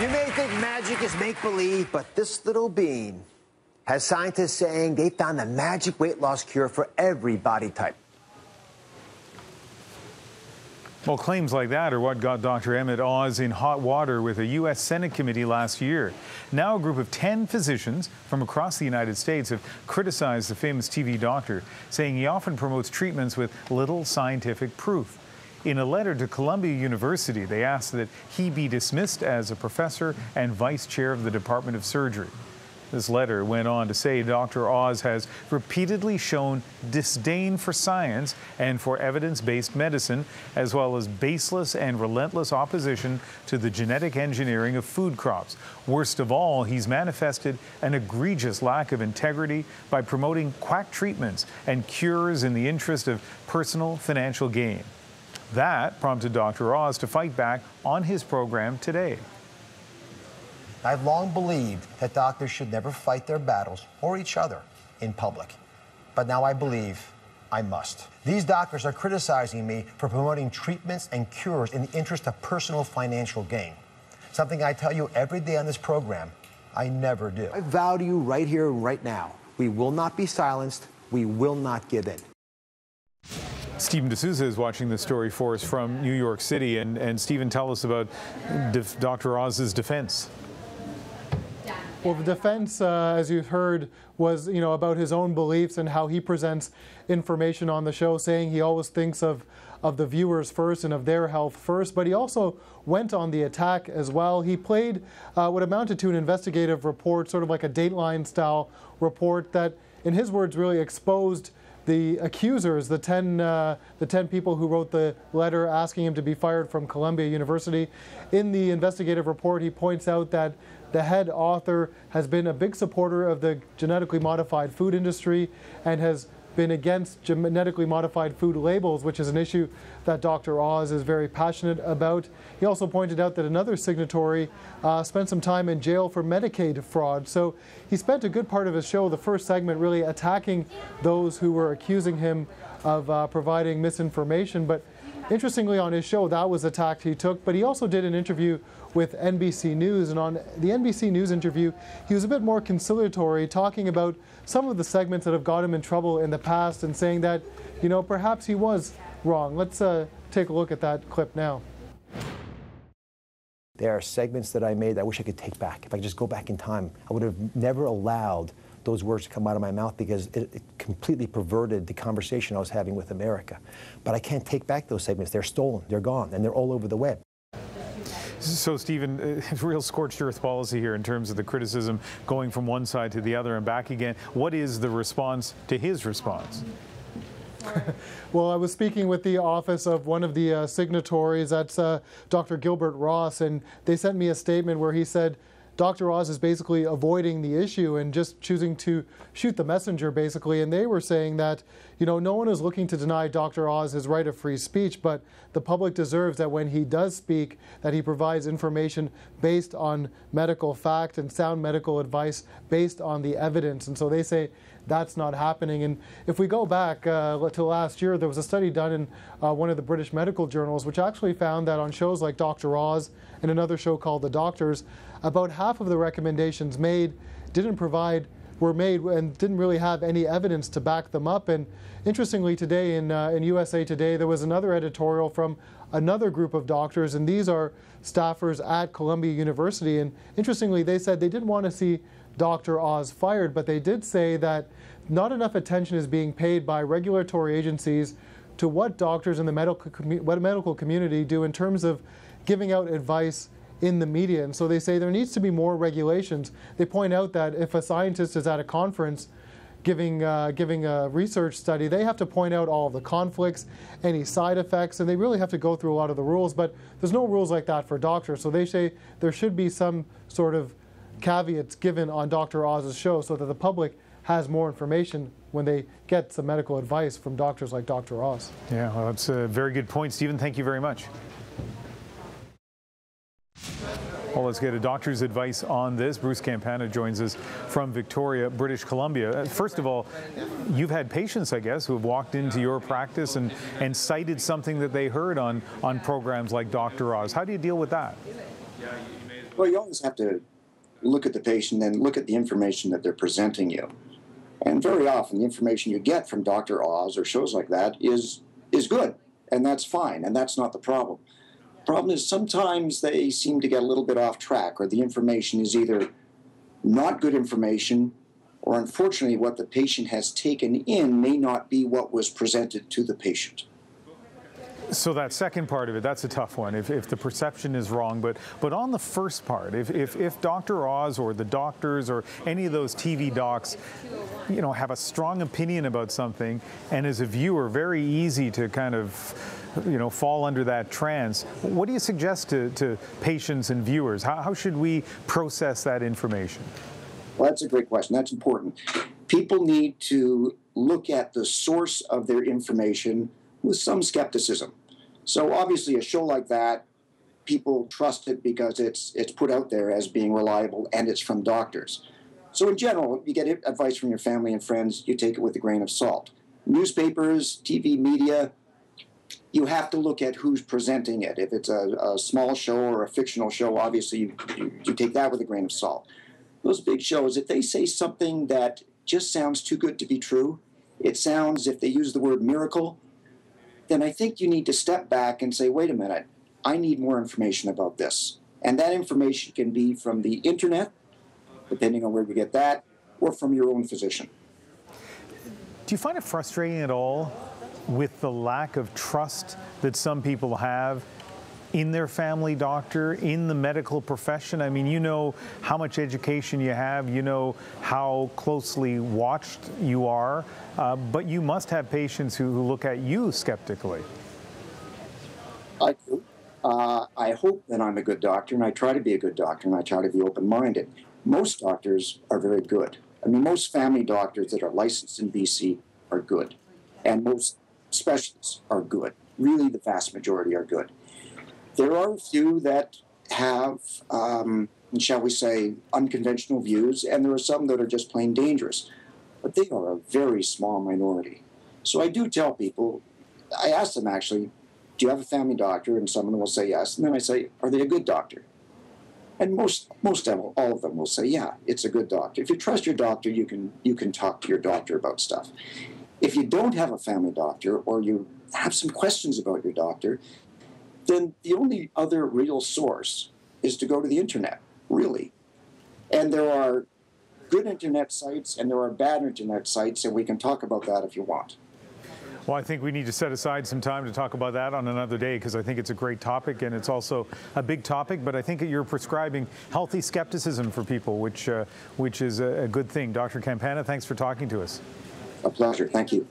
You may think magic is make-believe, but this little bean has scientists saying they found the magic weight loss cure for every body type. Well, claims like that are what got Dr. Emmett Oz in hot water with a U.S. Senate committee last year. Now a group of 10 physicians from across the United States have criticized the famous TV doctor, saying he often promotes treatments with little scientific proof. In a letter to Columbia University, they asked that he be dismissed as a professor and vice chair of the Department of Surgery. This letter went on to say Dr. Oz has repeatedly shown disdain for science and for evidence-based medicine, as well as baseless and relentless opposition to the genetic engineering of food crops. Worst of all, he's manifested an egregious lack of integrity by promoting quack treatments and cures in the interest of personal financial gain. That prompted Dr. Oz to fight back on his program today. I've long believed that doctors should never fight their battles or each other in public. But now I believe I must. These doctors are criticizing me for promoting treatments and cures in the interest of personal financial gain. Something I tell you every day on this program, I never do. I vow to you right here and right now, we will not be silenced, we will not give in. Stephen D'Souza is watching this story for us from New York City. And Stephen, tell us about Dr. Oz's defense. Well, the defense, as you've heard, was about his own beliefs and how he presents information on the show, saying he always thinks of the viewers first and of their health first. But he also went on the attack as well. He played what amounted to an investigative report, sort of like a Dateline-style report that, in his words, really exposed the accusers, the 10 people who wrote the letter asking him to be fired from Columbia University. In the investigative report, he points out that the head author has been a big supporter of the genetically modified food industry and has been against genetically modified food labels, which is an issue that Dr. Oz is very passionate about. He also pointed out that another signatory spent some time in jail for Medicaid fraud. So he spent a good part of his show, the first segment, really attacking those who were accusing him of providing misinformation. But interestingly, on his show, that was a tack he took. But he also did an interview with NBC News, and on the NBC News interview, he was a bit more conciliatory, talking about some of the segments that have got him in trouble in the past and saying that, perhaps he was wrong. Let's take a look at that clip now. There are segments that I made that I wish I could take back. If I could just go back in time, I would have never allowed those words to come out of my mouth because it completely perverted the conversation I was having with America. But I can't take back those segments. They're stolen, they're gone, and they're all over the web. So, Stephen, real scorched earth policy here in terms of the criticism going from one side to the other and back again. What is the response to his response? Well, I was speaking with the office of one of the signatories, that's Dr. Gilbert Ross, and they sent me a statement where he said Dr. Oz is basically avoiding the issue and just choosing to shoot the messenger, basically. And they were saying that, no one is looking to deny Dr. Oz his right of free speech, but the public deserves that when he does speak, that he provides information based on medical fact and sound medical advice based on the evidence. And so they say that's not happening. And if we go back to last year, there was a study done in one of the British medical journals, which actually found that on shows like Dr. Oz and another show called The Doctors, about half of the recommendations were made and didn't really have any evidence to back them up. And interestingly, today in USA Today, there was another editorial from another group of doctors, and these are staffers at Columbia University. And interestingly, they said they didn't want to see Dr. Oz fired, but they did say that not enough attention is being paid by regulatory agencies to what doctors in the medical community do in terms of giving out advice in the media. And so they say there needs to be more regulations. They point out that if a scientist is at a conference giving a research study, they have to point out all of the conflicts, any side effects, and they really have to go through a lot of the rules. But there's no rules like that for doctors. So they say there should be some sort of caveats given on Dr. Oz's show so that the public has more information when they get some medical advice from doctors like Dr. Oz. Yeah, well, that's a very good point. Stephen, thank you very much. Well, let's get a doctor's advice on this. Bruce Campana joins us from Victoria, British Columbia. First of all, you've had patients, I guess, who have walked into your practice and cited something that they heard on programs like Dr. Oz. How do you deal with that? Well, you always have to look at the patient and look at the information that they're presenting you. And very often the information you get from Dr. Oz or shows like that is good, and that's fine, and that's not the problem. The problem is sometimes they seem to get a little bit off track, or the information is either not good information, or unfortunately what the patient has taken in may not be what was presented to the patient. So that second part of it, that's a tough one, if the perception is wrong. But on the first part, if Dr. Oz or the doctors or any of those TV docs, you know, have a strong opinion about something, and as a viewer, very easy to kind of, you know, fall under that trance, what do you suggest to patients and viewers? How should we process that information? Well, that's a great question. That's important. People need to look at the source of their information with some skepticism. So obviously a show like that, people trust it because it's put out there as being reliable and it's from doctors. So in general, you get advice from your family and friends, you take it with a grain of salt. Newspapers, TV, media, you have to look at who's presenting it. If it's a small show or a fictional show, obviously you take that with a grain of salt. Those big shows, if they say something that just sounds too good to be true, it sounds, if they use the word miracle, then I think you need to step back and say, wait a minute, I need more information about this. And that information can be from the internet, depending on where you get that, or from your own physician. Do you find it frustrating at all with the lack of trust that some people have in their family doctor, in the medical profession? I mean, you know how much education you have, you know how closely watched you are, but you must have patients who look at you skeptically. I do. I hope that I'm a good doctor, and I try to be a good doctor, and I try to be open-minded. Most doctors are very good. I mean, most family doctors that are licensed in BC are good, and most specialists are good. Really, the vast majority are good. There are a few that have, shall we say, unconventional views, and there are some that are just plain dangerous. But they are a very small minority. So I do tell people, I ask them actually, do you have a family doctor? And some of them will say yes. And then I say, are they a good doctor? And most all of them will say, yeah, it's a good doctor. If you trust your doctor, you can talk to your doctor about stuff. If you don't have a family doctor, or you have some questions about your doctor, then the only other real source is to go to the internet, really. And there are good internet sites and there are bad internet sites, and we can talk about that if you want. Well, I think we need to set aside some time to talk about that on another day, because I think it's a great topic and it's also a big topic, but I think you're prescribing healthy skepticism for people, which is a good thing. Dr. Campana, thanks for talking to us. A pleasure. Thank you.